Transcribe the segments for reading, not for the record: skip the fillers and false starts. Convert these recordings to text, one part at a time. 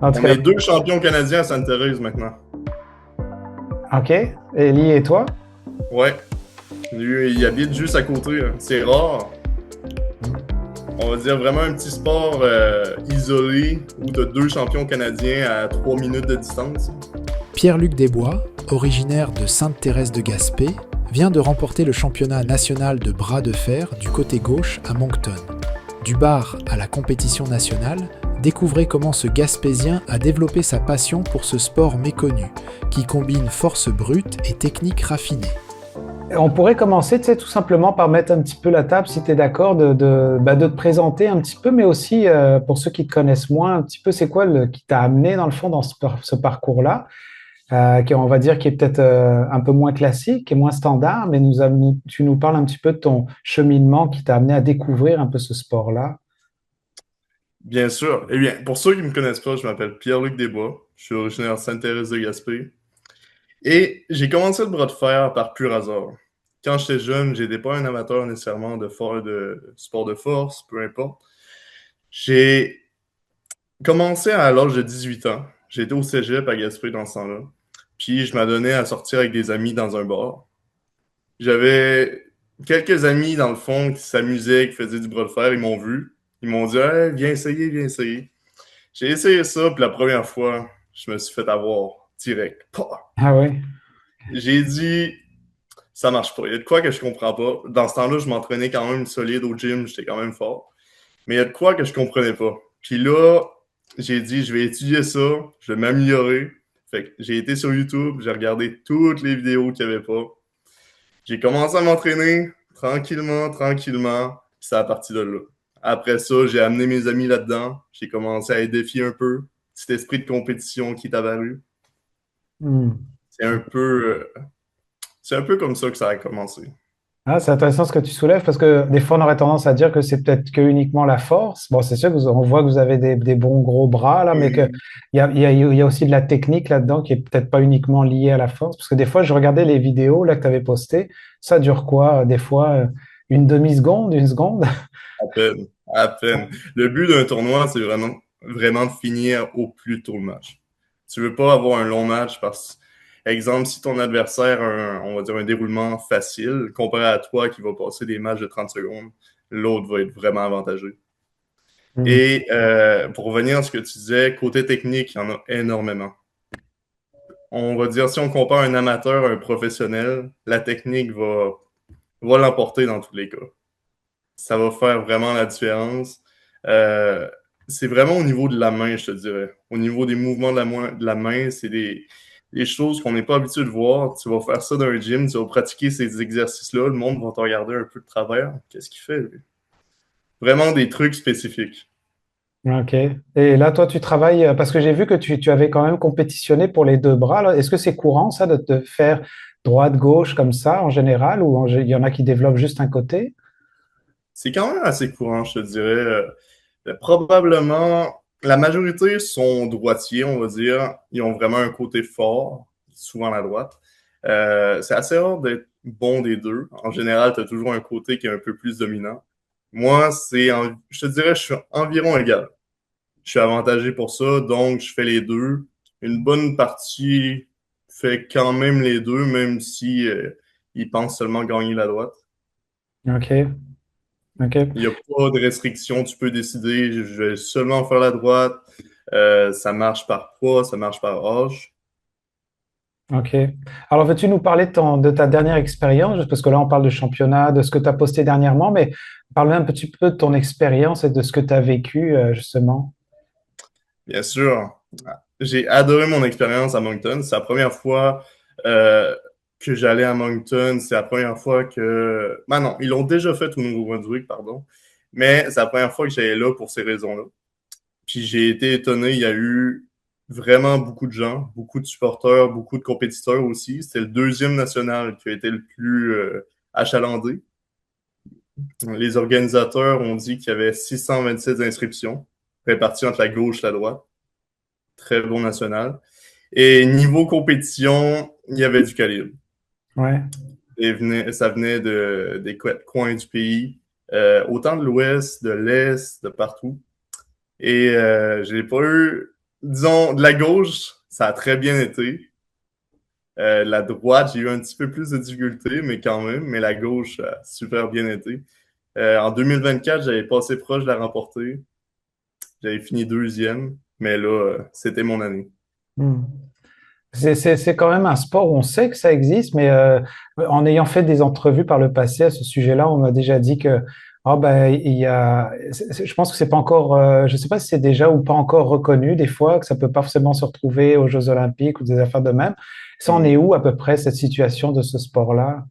En tout On cas, est deux champions canadiens à Sainte-Thérèse maintenant. ok. Ellie et toi? Ouais. Lui, il habite juste à côté, hein. C'est rare. On va dire vraiment un petit sport isolé où tu as deux champions canadiens à 3 minutes de distance. Pierre-Luc Desbois, originaire de Sainte-Thérèse de Gaspé, vient de remporter le championnat national de bras de fer du côté gauche à Moncton. Du bar à la compétition nationale, découvrez comment ce Gaspésien a développé sa passion pour ce sport méconnu, qui combine force brute et technique raffinée. On pourrait commencer, tu sais, tout simplement par mettre un petit peu la table, si tu es d'accord, de te présenter un petit peu, mais aussi pour ceux qui te connaissent moins, un petit peu, c'est quoi qui t'a amené dans le fond dans ce parcours-là, on va dire qui est peut-être un peu moins classique, qui est moins standard, mais tu nous parles un petit peu de ton cheminement qui t'a amené à découvrir un peu ce sport-là. Bien sûr. Eh bien, pour ceux qui ne me connaissent pas, je m'appelle Pierre-Luc Desbois. Je suis originaire de Sainte-Thérèse de Gaspé. Et j'ai commencé le bras de fer par pur hasard. Quand j'étais jeune, j'étais pas un amateur nécessairement de sport de force, peu importe. J'ai commencé à l'âge de 18 ans. J'étais au cégep à Gaspé dans ce temps-là. Puis je m'adonnais à sortir avec des amis dans un bar. J'avais quelques amis dans le fond qui s'amusaient, qui faisaient du bras de fer. Ils m'ont vu. Ils m'ont dit hey, viens essayer, viens essayer. J'ai essayé ça, puis la première fois, je me suis fait avoir direct. Pah! Ah ouais. J'ai dit ça marche pas. Il y a de quoi que je comprends pas. Dans ce temps-là, je m'entraînais quand même solide au gym, j'étais quand même fort. Mais il y a de quoi que je comprenais pas. Puis là, j'ai dit, je vais étudier ça, je vais m'améliorer. Fait que j'ai été sur YouTube, j'ai regardé toutes les vidéos qu'il n'y avait pas. J'ai commencé à m'entraîner tranquillement, tranquillement. Puis c'est à partir de là. Après ça, j'ai amené mes amis là-dedans. J'ai commencé à les défier un peu. Cet esprit de compétition qui est apparu. Hmm. C'est un peu, c'est un peu comme ça que ça a commencé. Ah, c'est intéressant ce que tu soulèves parce que des fois on aurait tendance à dire que c'est peut-être que uniquement la force. Bon, c'est sûr on voit que vous avez des bons gros bras là, mais qu'il y a aussi de la technique là-dedans qui est peut-être pas uniquement liée à la force. Parce que des fois, je regardais les vidéos là que tu avais postées. Ça dure quoi? Des fois, une demi-seconde, une seconde? À peine, à peine. Le but d'un tournoi, c'est vraiment de finir au plus tôt le match. Tu veux pas avoir un long match parce exemple, si ton adversaire a on va dire un déroulement facile, comparé à toi qui va passer des matchs de 30 secondes, l'autre va être vraiment avantagé. Hmm. Et pour revenir à ce que tu disais, côté technique, il y en a énormément. On va dire, si on compare un amateur à un professionnel, la technique va l'emporter dans tous les cas. Ça va faire vraiment la différence. Euh, c'est vraiment au niveau de la main, je te dirais. Au niveau des mouvements de la main, c'est des choses qu'on n'est pas habitué de voir. Tu vas faire ça dans un gym, tu vas pratiquer ces exercices-là, le monde va te regarder un peu de travers. Qu'est-ce qu'il fait, lui? Vraiment des trucs spécifiques. Ok. Et là, toi, tu travailles parce que j'ai vu que tu avais quand même compétitionné pour les deux bras là. Est-ce que c'est courant ça de te faire droite-gauche comme ça en général ou il y en a qui développent juste un côté? C'est quand même assez courant, je te dirais. Probablement, la majorité sont droitiers, on va dire. Ils ont vraiment un côté fort, souvent la droite. C'est assez rare d'être bon des deux. En général, tu as toujours un côté qui est un peu plus dominant. Moi, je te dirais, je suis environ égal. Je suis avantagé pour ça, donc je fais les deux. Une bonne partie fait quand même les deux, même si ils pensent seulement gagner la droite. Ok, ok. Il n'y a pas de restriction, tu peux décider, je vais seulement faire la droite. Ça marche par poids, ça marche par âge. Ok. Alors, veux-tu nous parler de ta dernière expérience, juste parce que là, on parle de championnat, de ce que tu as posté dernièrement, mais parle un petit peu de ton expérience et de ce que tu as vécu, justement. Bien sûr, j'ai adoré mon expérience à Moncton. C'est la première fois euh, que j'allais à Moncton. C'est la première fois que... Ben non, ils l'ont déjà fait au Nouveau-Brunswick, pardon. Mais c'est la première fois que j'allais là pour ces raisons-là. Puis j'ai été étonné, il y a eu vraiment beaucoup de gens, beaucoup de supporters, beaucoup de compétiteurs aussi. C'était le deuxième national qui a été le plus achalandé. Les organisateurs ont dit qu'il y avait 627 inscriptions, réparties entre la gauche et la droite. Très bon national. Et niveau compétition, il y avait du calibre. Ouais. Ça venait des coins du pays, autant de l'ouest, de l'est, de partout. Et j'ai pas eu disons, de la gauche, ça a très bien été. La droite, j'ai eu un petit peu plus de difficultés, mais quand même. Mais la gauche a super bien été. En 2024, j'avais passé proche de la remporter. J'avais fini deuxième, mais là, c'était mon année. Hmm. C'est quand même un sport où on sait que ça existe, mais en ayant fait des entrevues par le passé à ce sujet-là, on m'a déjà dit que il y a, je pense que c'est pas encore, je sais pas si c'est déjà ou pas encore reconnu des fois, que ça peut pas forcément se retrouver aux Jeux Olympiques ou des affaires de même. Ça en est Hmm. où à peu près cette situation de ce sport-là?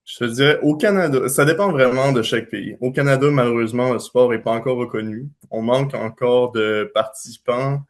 Je te dirais, au Canada, ça dépend vraiment de chaque pays. Au Canada, malheureusement, le sport n'est pas encore reconnu. On manque encore de participants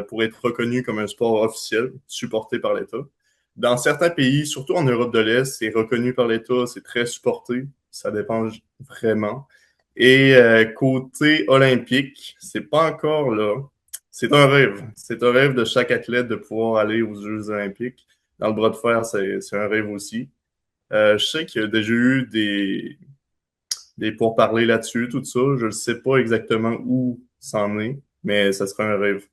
pour être reconnu comme un sport officiel, supporté par l'État. Dans certains pays, surtout en Europe de l'Est, c'est reconnu par l'État, c'est très supporté. Ça dépend vraiment. Et côté olympique, c'est pas encore là. C'est un rêve. C'est un rêve de chaque athlète de pouvoir aller aux Jeux olympiques. Dans le bras de fer, c'est un rêve aussi. Je sais qu'il y a déjà eu des pourparlers là-dessus, tout ça. Je ne sais pas exactement où ça en est, mais ça serait un rêve.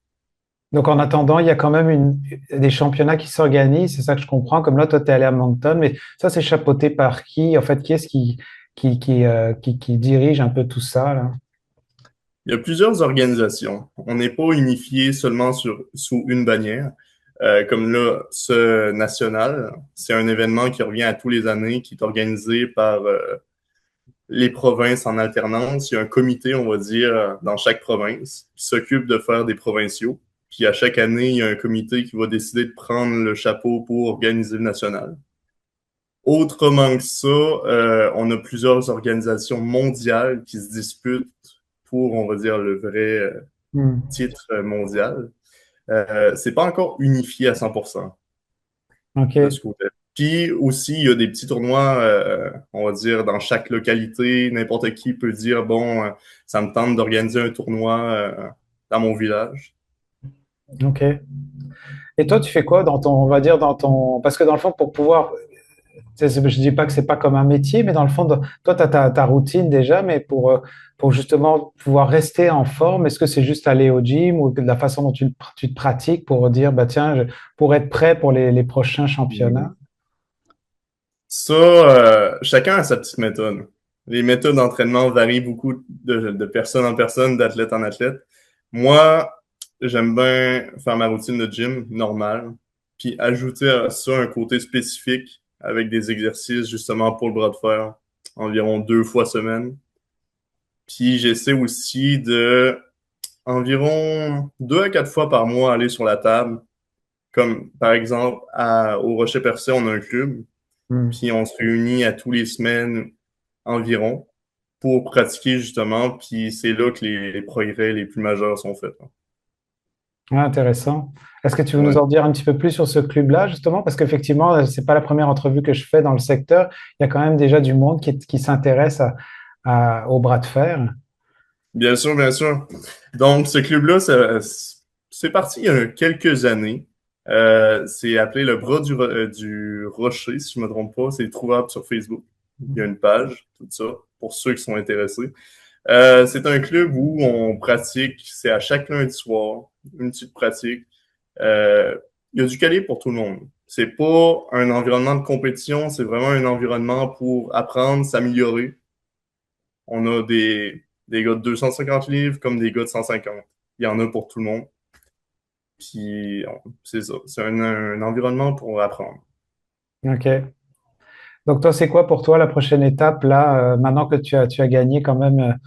Donc en attendant, il y a quand même des championnats qui s'organisent, c'est ça que je comprends. Comme là, toi, tu es allé à Moncton, mais ça, c'est chapeauté par qui? En fait, qui est-ce qui dirige un peu tout ça, là? Il y a plusieurs organisations. On n'est pas unifié seulement sous une bannière. Comme là, ce national, c'est un événement qui revient à tous les années, qui est organisé par les provinces en alternance. Il y a un comité, on va dire, dans chaque province qui s'occupe de faire des provinciaux. Puis à chaque année, il y a un comité qui va décider de prendre le chapeau pour organiser le national. Autrement que ça, on a plusieurs organisations mondiales qui se disputent pour, on va dire, le vrai Hmm. titre mondial. C'est pas encore unifié à 100% de OK. ce côté. Puis aussi, il y a des petits tournois, on va dire, dans chaque localité. N'importe qui peut dire, bon, ça me tente d'organiser un tournoi dans mon village. OK. Et toi, tu fais quoi dans ton, on va dire, dans ton, parce que dans le fond, pour pouvoir, je dis pas que c'est pas comme un métier, mais dans le fond, toi, tu as ta routine déjà, mais pour justement pouvoir rester en forme, est-ce que c'est juste aller au gym ou de la façon dont tu te pratiques pour dire, bah tiens, pour être prêt pour les prochains championnats? Ça, chacun a sa petite méthode. Les méthodes d'entraînement varient beaucoup de personne en personne, d'athlète en athlète. Moi, j'aime bien faire ma routine de gym normale, puis ajouter à ça un côté spécifique avec des exercices justement pour le bras de fer, environ 2 fois semaine. Puis j'essaie aussi de environ 2 à 4 fois par mois aller sur la table. Comme par exemple, au Rocher Percé, on a un club. Hmm. Puis on se réunit à tous les semaines environ pour pratiquer justement. Puis c'est là que les progrès les plus majeurs sont faits. Ouais, intéressant. Est-ce que tu veux nous Ouais. en dire un petit peu plus sur ce club-là, justement? Parce qu'effectivement, c'est pas la première entrevue que je fais dans le secteur. Il y a quand même déjà du monde qui s'intéresse au bras de fer. Bien sûr, bien sûr. Donc, ce club-là, c'est parti il y a quelques années. C'est appelé le Bras du Rocher, si je ne me trompe pas. C'est trouvable sur Facebook. Il y a une page, tout ça, pour ceux qui sont intéressés. C'est un club où on pratique, c'est à chaque lundi soir, une petite pratique. Il y a du calibre pour tout le monde. C'est pas un environnement de compétition, c'est vraiment un environnement pour apprendre, s'améliorer. On a des gars de 250 livres comme des gars de 150. Il y en a pour tout le monde. Puis c'est ça, c'est un environnement pour apprendre. OK. Donc, toi, c'est quoi pour toi la prochaine étape, là, maintenant que tu as gagné quand même,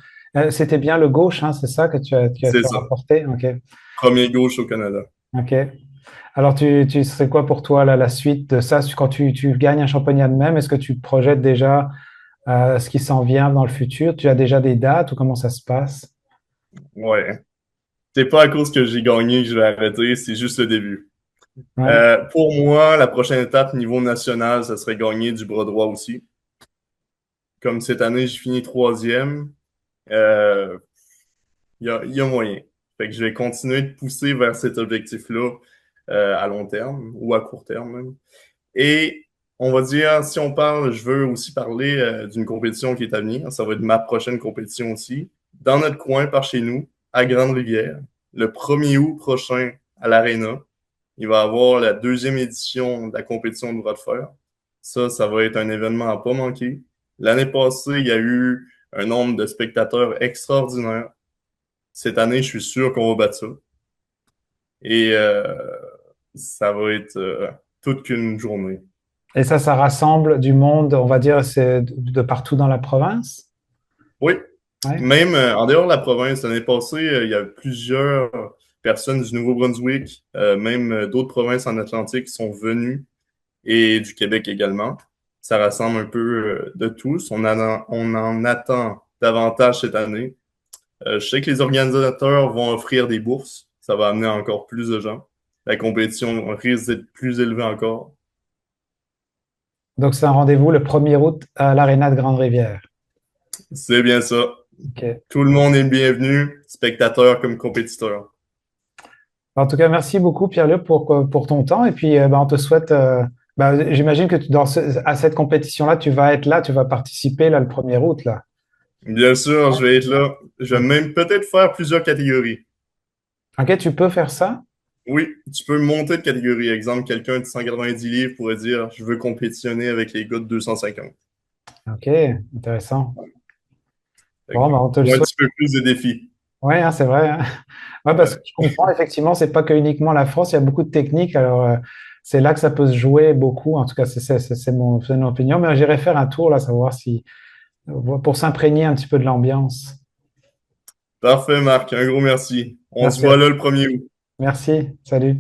c'était bien le gauche, hein, c'est ça que C'est tu as ça. remporté? OK. Premier gauche au Canada. OK. Alors, tu serais quoi pour toi, là, la suite de ça? Quand tu gagnes un championnat de même, est-ce que tu projettes déjà ce qui s'en vient dans le futur? Tu as déjà des dates ou comment ça se passe? Ouais. C'est pas à cause que j'ai gagné que je vais arrêter, c'est juste le début. Ouais. Pour moi, la prochaine étape niveau national, ça serait gagner du bras droit aussi. Comme cette année, j'ai fini troisième, euh, il y a moyen. Fait que je vais continuer de pousser vers cet objectif-là à long terme ou à court terme même. Et on va dire, si on parle, je veux aussi parler d'une compétition qui est à venir. Ça va être ma prochaine compétition aussi. Dans notre coin, par chez nous, à Grande-Rivière. le 1er août prochain à l'Arena. Il va y avoir la 2e édition de la compétition de bras de fer. Ça va être un événement à pas manquer. L'année passée, il y a eu un nombre de spectateurs extraordinaire. Cette année, je suis sûr qu'on va battre ça. Et ça va être toute qu'une journée. Et ça rassemble du monde, on va dire, c'est de partout dans la province? Oui, Ouais. même en dehors de la province, l'année passée, il y a plusieurs personnes du Nouveau-Brunswick, même d'autres provinces en Atlantique qui sont venues, et du Québec également. Ça rassemble un peu de tous. On en attend davantage cette année. Je sais que les organisateurs vont offrir des bourses. Ça va amener encore plus de gens. La compétition risque d'être plus élevée encore. Donc, c'est un rendez-vous le 1er août à l'Aréna de Grande-Rivière. C'est bien ça. OK. Tout le monde est bienvenu, spectateurs comme compétiteurs. En tout cas, merci beaucoup, Pierre-Luc, pour ton temps. Et puis, on te souhaite. J'imagine que à cette compétition-là, tu vas être là, tu vas participer là, le 1er août. Là. Bien sûr, je vais être là. Je vais même peut-être faire plusieurs catégories. OK, tu peux faire ça? Oui, tu peux monter de catégorie. Exemple, quelqu'un de 190 livres pourrait dire « Je veux compétitionner avec les gars de 250 ». OK, intéressant. Bon, on te le Ou un souhaite. petit peu plus de défis. Oui, hein, c'est vrai. Hein. Ouais, parce que je comprends, effectivement, c'est pas que uniquement la France, il y a beaucoup de techniques. Alors, c'est là que ça peut se jouer beaucoup. En tout cas, c'est mon opinion. Mais j'irai faire un tour, là, savoir si, pour s'imprégner un petit peu de l'ambiance. Parfait, Marc. Un gros merci. On se Merci. voit là le 1er août. Merci. Salut.